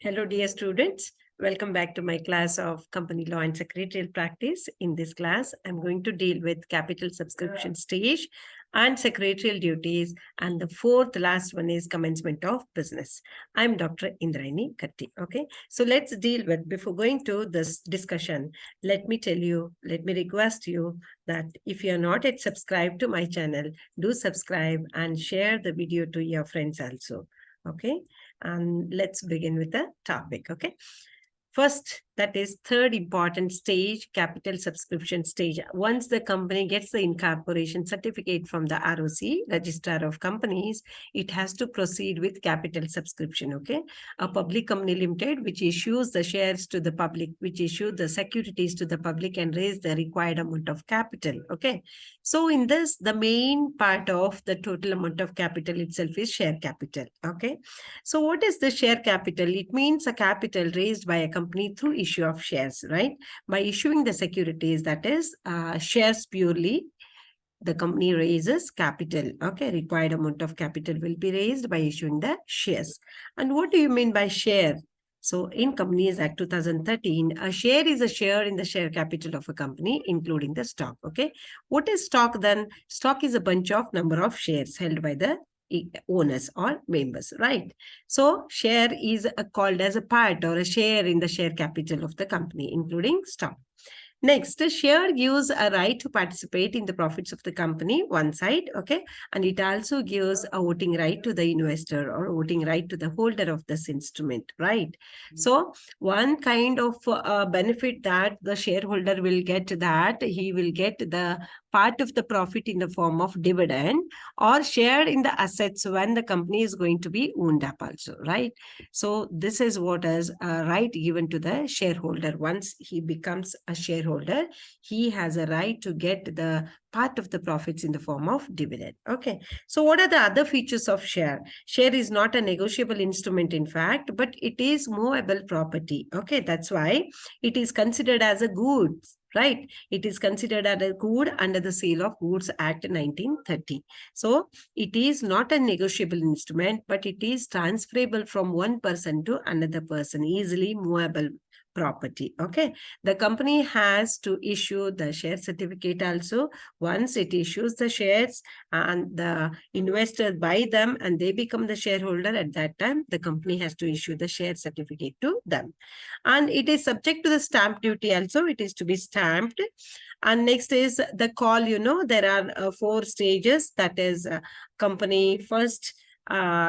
Hello, dear students. Welcome back to my class of Company Law and Secretarial Practice. In this class, I'm going to deal with capital subscription stage and secretarial duties. And the fourth last one is commencement of business. I'm Dr. Indraini Katti. Okay. So let's deal with, before going to this discussion, let me request you that if you're not yet subscribed to my channel, do subscribe and share the video to your friends also. Okay. And let's begin with the topic. Okay. First, that is third important stage, capital subscription stage. Once the company gets the incorporation certificate from the ROC, Registrar of Companies, it has to proceed with capital subscription, okay? A public company limited, which issues the shares to the public, which issue the securities to the public and raise the required amount of capital, okay? So in this, the main part of the total amount of capital itself is share capital, okay? So what is the share capital? It means a capital raised by a company through issue of shares, right? By issuing the securities, that is shares purely, the company raises capital. Okay, required amount of capital will be raised by issuing the shares. And what do you mean by share? So in Companies Act 2013, a share is a share in the share capital of a company, including the stock. Okay, what is stock then? Stock is a bunch of number of shares held by the owners or members, right? So share is called as a part or a share in the share capital of the company, including stock. Next, a share gives a right to participate in the profits of the company, one side, okay? And it also gives a voting right to the investor or voting right to the holder of this instrument, right? So one kind of benefit that the shareholder will get, that he will get the part of the profit in the form of dividend or share in the assets when the company is going to be wound up also, right? So this is what is a right given to the shareholder. Once he becomes a shareholder, he has a right to get the part of the profits in the form of dividend. Okay. So what are the other features of share? Share is not a negotiable instrument, in fact, but it is movable property. Okay. That's why it is considered as a goods, right? It is considered as a good under the Sale of Goods Act 1930. So it is not a negotiable instrument, but it is transferable from one person to another person, easily movable property. Okay. The company has to issue the share certificate also. Once it issues the shares and the investors buy them and they become the shareholder, at that time, the company has to issue the share certificate to them. And it is subject to the stamp duty also. It is to be stamped. And next is the call. There are 4 stages. That is company first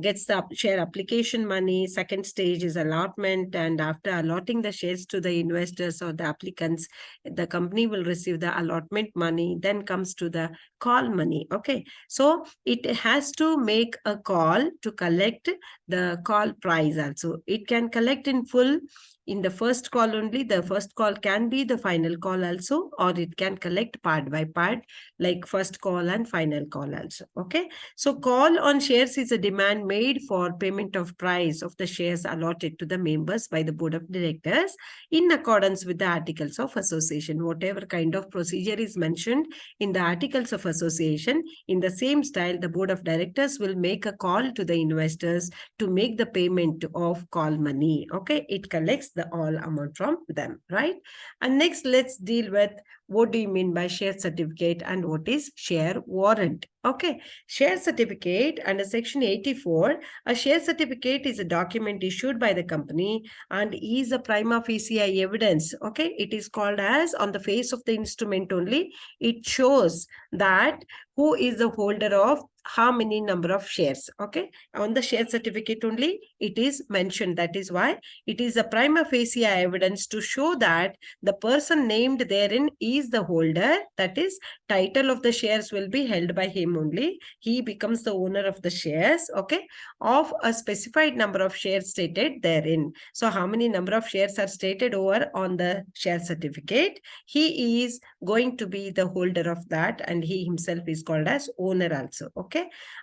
gets the share application money. Second stage is allotment. And after allotting the shares to the investors or the applicants, the company will receive the allotment money. Then comes to the call money. Okay. So it has to make a call to collect the call price also. It can collect in full in the first call only. The first call can be the final call also, or it can collect part by part, like first call and final call also. Okay. So call on shares is a demand made for payment of price of the shares allotted to the members by the board of directors in accordance with the articles of association. Whatever kind of procedure is mentioned in the articles of association, in the same style, the board of directors will make a call to the investors to make the payment of call money. Okay. It collects the all amount from them, right? And next, let's deal with what do you mean by share certificate and what is share warrant. Okay. Share certificate under section 84, a share certificate is a document issued by the company and is a prima facie evidence. Okay. It is called as on the face of the instrument only. It shows that who is the holder of how many number of shares. Okay. On the share certificate only, it is mentioned. That is why it is a prima facie evidence to show that the person named therein is the holder. That is, title of the shares will be held by him only. He becomes the owner of the shares, okay, of a specified number of shares stated therein. So how many number of shares are stated over on the share certificate? He is going to be the holder of that, and he himself is called as owner also. Okay.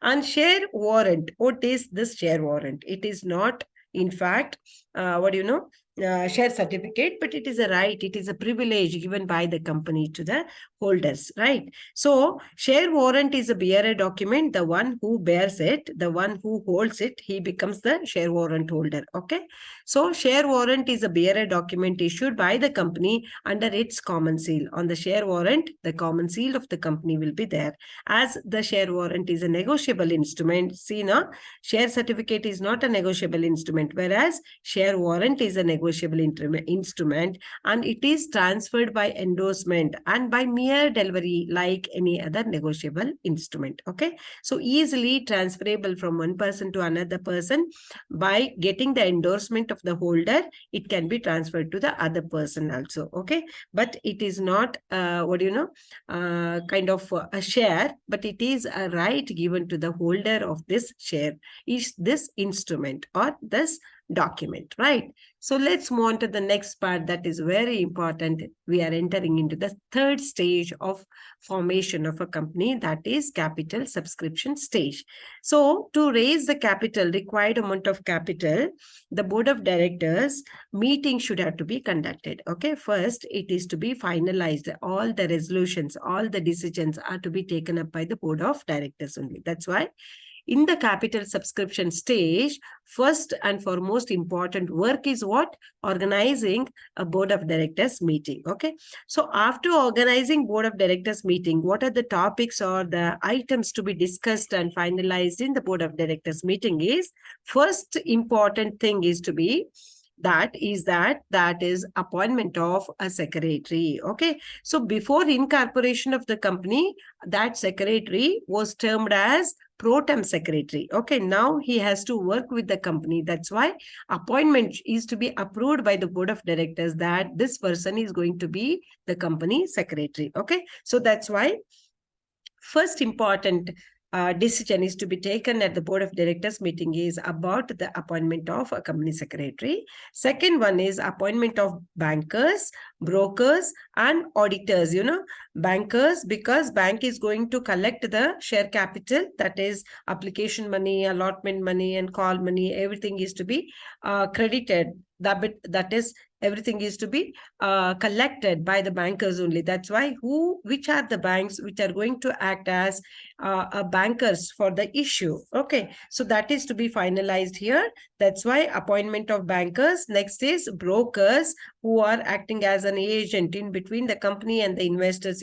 And share warrant. What is this share warrant? It is not, in fact, share certificate, but it is a right, it is a privilege given by the company to the holders, right? So share warrant is a bearer document. The one who bears it, the one who holds it, he becomes the share warrant holder. Okay. So share warrant is a bearer document issued by the company under its common seal. On the share warrant, the common seal of the company will be there. As the share warrant is a negotiable instrument, see now, share certificate is not a negotiable instrument, whereas share warrant is a negotiable instrument, and it is transferred by endorsement and by mere delivery like any other negotiable instrument. Okay. So easily transferable from one person to another person by getting the endorsement of the holder. It can be transferred to the other person also. Okay. But it is not kind of a share, but it is a right given to the holder of this share, is this instrument or this document, right? So let's move on to the next part that is very important. We are entering into the third stage of formation of a company, that is capital subscription stage. So to raise the capital, required amount of capital, the board of directors meeting should have to be conducted. Okay, first it is to be finalized. All the resolutions, all the decisions are to be taken up by the board of directors only. That's why in the capital subscription stage, first and foremost important work is what? Organizing a board of directors meeting. Okay. So after organizing board of directors meeting, what are the topics or the items to be discussed and finalized in the board of directors meeting is, first important thing is to be that is appointment of a secretary. Okay. So before incorporation of the company, that secretary was termed as pro tem secretary. Okay. Now he has to work with the company. That's why appointment is to be approved by the board of directors that this person is going to be the company secretary. Okay. So that's why first important decision is to be taken at the board of directors meeting is about the appointment of a company secretary. Second one is appointment of bankers, brokers, and auditors. Bankers, because bank is going to collect the share capital, that is application money, allotment money, and call money. Everything is to be credited. That is, everything is to be collected by the bankers only. That's why which are the banks which are going to act as bankers for the issue. Okay. So that is to be finalized here. That's why appointment of bankers. Next is brokers, who are acting as an agent in between the company and the investors,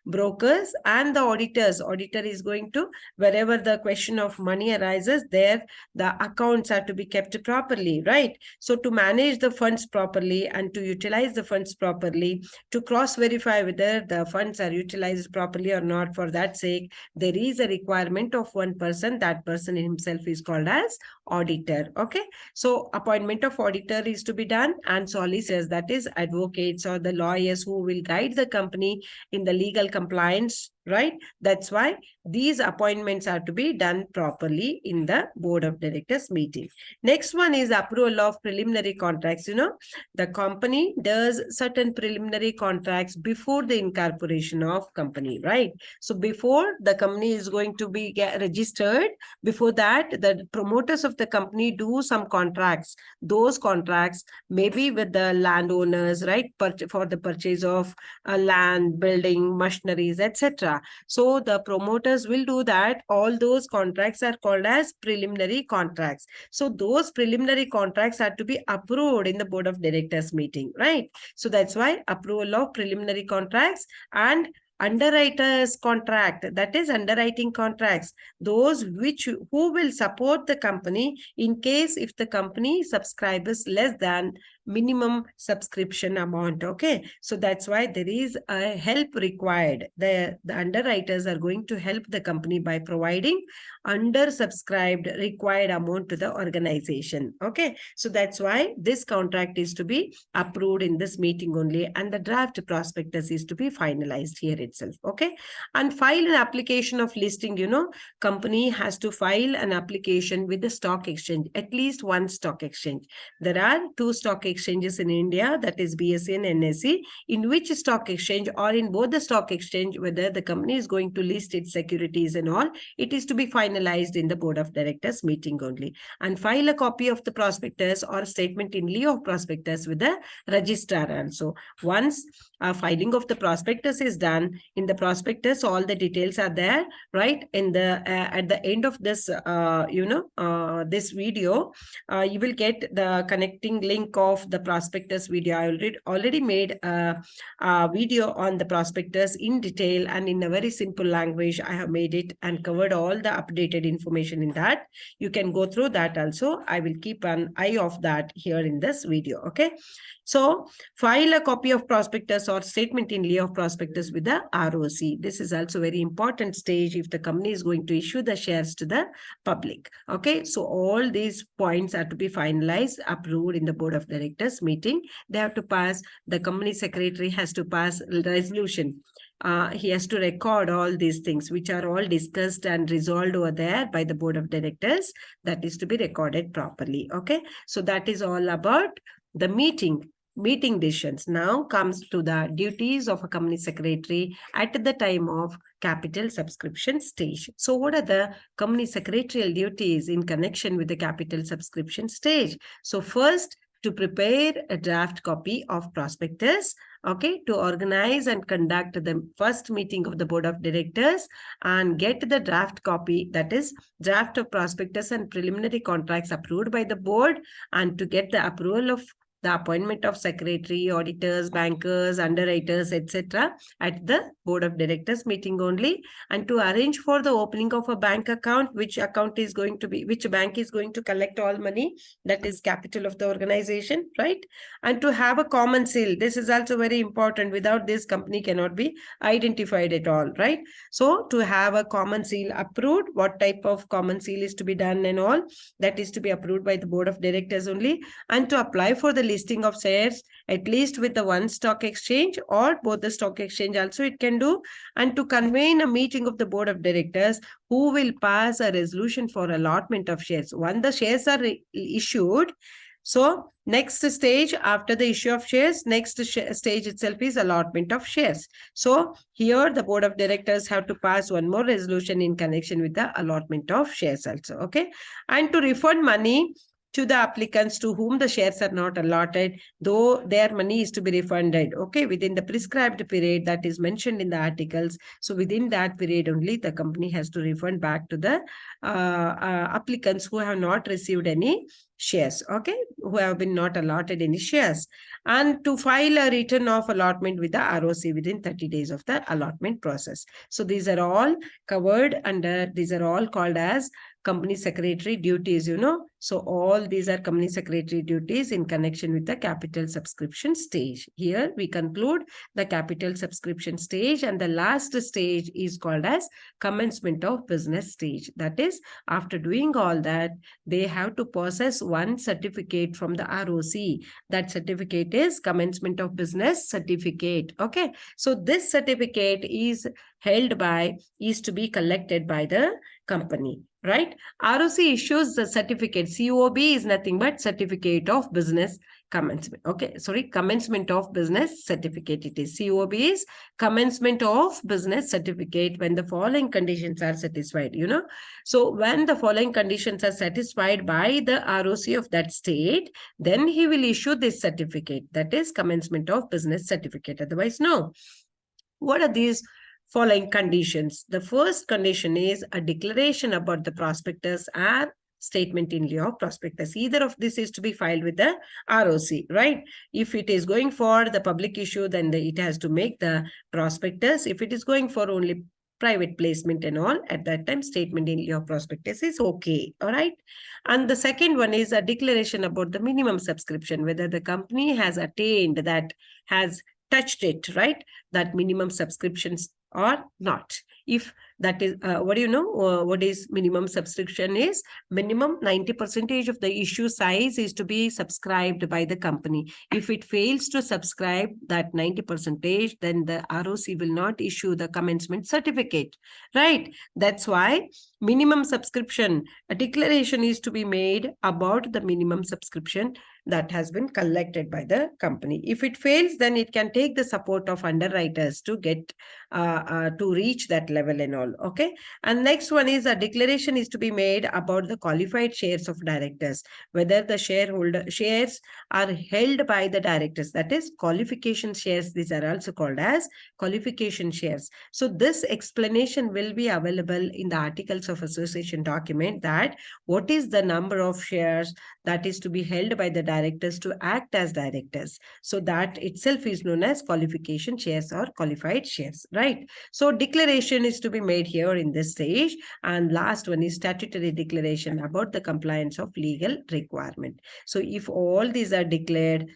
brokers, and the auditors. Auditor is going to, wherever the question of money arises, there the accounts are to be kept properly, right? So to manage the funds properly and to utilize the funds properly, to cross-verify whether the funds are utilized properly or not, for that sake, there is a requirement of one person. That person himself is called as auditor. Okay. So appointment of auditor is to be done, and solicitors, that is advocates or the lawyers who will guide the company in the legal compliance, right? That's why these appointments are to be done properly in the board of directors meeting. Next one is approval of preliminary contracts. The company does certain preliminary contracts before the incorporation of company, right? So before the company is going to be registered, before that, the promoters of the company do some contracts. Those contracts maybe with the landowners, right? For the purchase of land, building, machineries, etc. So the promoters will do that. All those contracts are called as preliminary contracts. So those preliminary contracts are to be approved in the board of directors meeting, right? So that's why approval of preliminary contracts and underwriters contract, that is underwriting contracts, those who will support the company in case if the company subscribes less than minimum subscription amount. Okay. So that's why there is a help required. The underwriters are going to help the company by providing undersubscribed required amount to the organization. Okay. So that's why this contract is to be approved in this meeting only, and the draft prospectus is to be finalized here itself. Okay. And file an application of listing. Company has to file an application with the stock exchange, at least one stock exchange. There are 2 stock exchanges in India, that is BSE and NSE, in which stock exchange or in both the stock exchange, whether the company is going to list its securities and all, it is to be finalized in the board of directors meeting only. And file a copy of the prospectus or statement in lieu of prospectus with the registrar also. Once filing of the prospectus is done, in the prospectus all the details are there, right? In the at the end of this this video, you will get the connecting link of the prospectus video. I already made a video on the prospectus in detail and in a very simple language. I have made it and covered all the updated information in that. You can go through that also. I will keep an eye of that here in this video. Okay. So file a copy of prospectus or statement in lieu of prospectus with the ROC. This is also very important stage if the company is going to issue the shares to the public. Okay. So all these points are to be finalized, approved in the board of directors meeting. They have to pass, the company secretary has to pass resolution. He has to record all these things which are all discussed and resolved over there by the board of directors. That is to be recorded properly. Okay. So that is all about the meeting decisions. Now comes to the duties of a company secretary at the time of capital subscription stage. So what are the company secretarial duties in connection with the capital subscription stage? So first, to prepare a draft copy of prospectus, okay, to organize and conduct the first meeting of the board of directors and get the draft copy, that is draft of prospectus and preliminary contracts approved by the board, and to get the approval of the appointment of secretary, auditors, bankers, underwriters, etc. at the board of directors meeting only, and to arrange for the opening of a bank account, which bank is going to collect all money, that is capital of the organization, right? And to have a common seal. This is also very important. Without this, company cannot be identified at all, right? So to have a common seal approved, what type of common seal is to be done and all, that is to be approved by the board of directors only, and to apply for the listing of shares at least with the one stock exchange or both the stock exchange also it can do, and to convene a meeting of the board of directors who will pass a resolution for allotment of shares. Once the shares are issued, so next stage after the issue of shares, next stage itself is allotment of shares. So here the board of directors have to pass one more resolution in connection with the allotment of shares also. Okay. And to refund money to the applicants to whom the shares are not allotted, though their money is to be refunded, okay, within the prescribed period that is mentioned in the articles. So within that period only, the company has to refund back to the applicants who have not received any shares, okay, who have been not allotted any shares, and to file a return of allotment with the ROC within 30 days of the allotment process. So these are all covered under, these are all called as company secretary duties, So all these are company secretary duties in connection with the capital subscription stage. Here we conclude the capital subscription stage, and the last stage is called as commencement of business stage. That is, after doing all that, they have to possess one certificate from the ROC. That certificate is commencement of business certificate. Okay. So this certificate is to be collected by the company, right? ROC issues the certificate. COB is nothing but certificate of business commencement. Okay, sorry, commencement of business certificate. It is COB is commencement of business certificate when the following conditions are satisfied, So when the following conditions are satisfied by the ROC of that state, then he will issue this certificate. That is commencement of business certificate. Otherwise, no. What are these following conditions? The first condition is a declaration about the prospectus or statement in lieu of prospectus. Either of this is to be filed with the ROC, right? If it is going for the public issue, then it has to make the prospectus. If it is going for only private placement and all, at that time statement in lieu of prospectus is okay. All right. And the second one is a declaration about the minimum subscription, whether the company has attained that, has touched it, right? That minimum subscriptions or not. If That is, what do you know? What is minimum subscription is? Minimum 90% of the issue size is to be subscribed by the company. If it fails to subscribe that 90%, then the ROC will not issue the commencement certificate, right? That's why minimum subscription, a declaration is to be made about the minimum subscription that has been collected by the company. If it fails, then it can take the support of underwriters to get to reach that level and all. Okay. And next one is a declaration is to be made about the qualified shares of directors, whether the shares are held by the directors, that is qualification shares. These are also called as qualification shares. So this explanation will be available in the articles of association document, that what is the number of shares that is to be held by the directors to act as directors. So that itself is known as qualification shares or qualified shares, right? So declaration is to be made here in this stage. And last one is statutory declaration about the compliance of legal requirement. So if all these are declared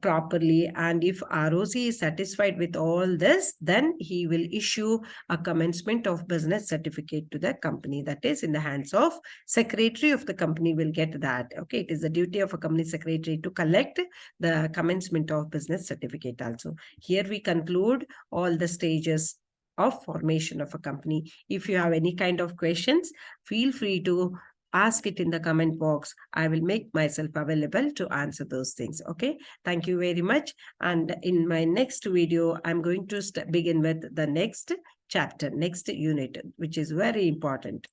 properly, and if ROC is satisfied with all this, then he will issue a commencement of business certificate to the company. That is in the hands of secretary of the company will get that. Okay, it is the duty of a company secretary to collect the commencement of business certificate also. Here we conclude all the stages of formation of a company. If you have any kind of questions, feel free to ask it in the comment box. I will make myself available to answer those things. Okay. Thank you very much. And in my next video, I'm going to begin with the next chapter, next unit, which is very important.